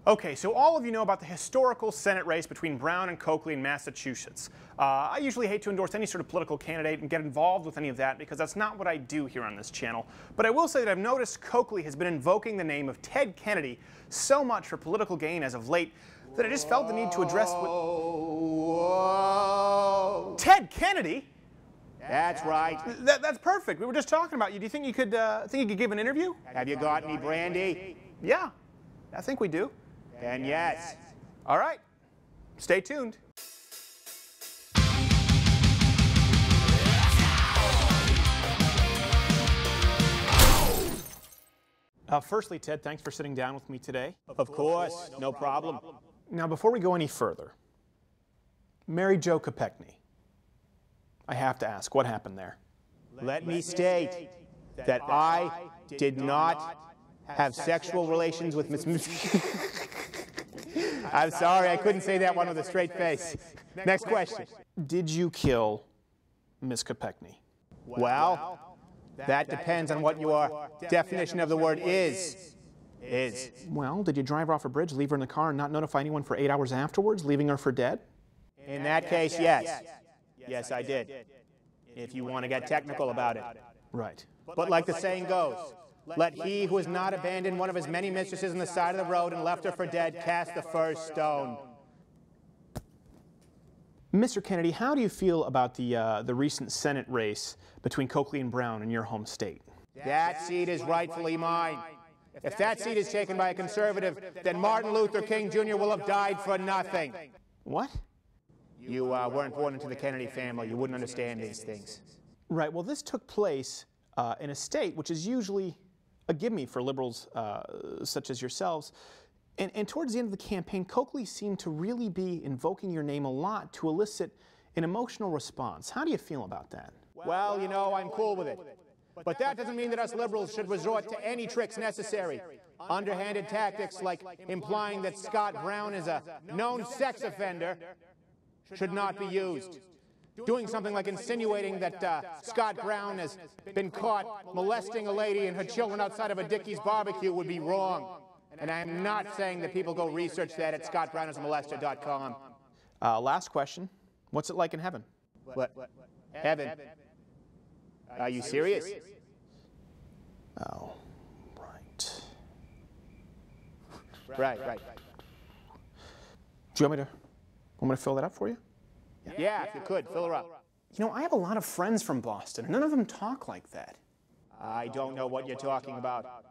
Okay, so all of you know about the historical Senate race between Brown and Coakley in Massachusetts. I usually hate to endorse any sort of political candidate and get involved with any of that because that's not what I do here on this channel. But I will say that I've noticed Coakley has been invoking the name of Ted Kennedy so much for political gain as of late that I just felt the need to address what... Ted Kennedy? That's right. That's perfect. We were just talking about you. Do you think you could give an interview? Have you got any brandy? Yeah, I think we do. Then yes. All right. Stay tuned. Firstly, Ted, thanks for sitting down with me today. Of course, no problem. Now, before we go any further, Mary Jo Kopechne. I have to ask, what happened there? Let me state that I did not have sexual relations with Miss... I'm sorry, I couldn't say that one with a straight face. Next question. Did you kill Miss Kopechne? Well, that depends on what your definition of the word is. Well, did you drive her off a bridge, leave her in the car, and not notify anyone for 8 hours afterwards, leaving her for dead? In that case, yes. Yes, I did. If you want to get technical about it. Right. But like the saying goes, let he who has not abandoned one of his many mistresses on the side of the road and left her for dead cast the first stone. Mr. Kennedy, how do you feel about the recent Senate race between Coakley and Brown in your home state? That seat is rightfully mine. If that seat is taken by a conservative, then Martin Luther King Jr. will have died for nothing. What? You weren't born into the Kennedy family. You wouldn't understand these things. Right. Well, this took place in a state which is usually a gimme for liberals such as yourselves. And towards the end of the campaign, Coakley seemed to really be invoking your name a lot to elicit an emotional response. How do you feel about that? Well, you know, I'm cool with it. But that doesn't mean that us liberals should resort to any tricks necessary. Underhanded tactics like implying that Scott Brown is a known sex offender should not be used. Doing something like insinuating that Scott Brown has been caught molesting a lady and her children outside of a Dickey's barbecue would be wrong. And I'm not saying that people go research that at scottbrownismolester.com. Last question. What's it like in heaven? What? Heaven? Are you serious? Oh, right. Right. Do you want me to fill that up for you? Yeah, if you could, fill her up. You know, I have a lot of friends from Boston, and none of them talk like that. I don't know what you're talking about.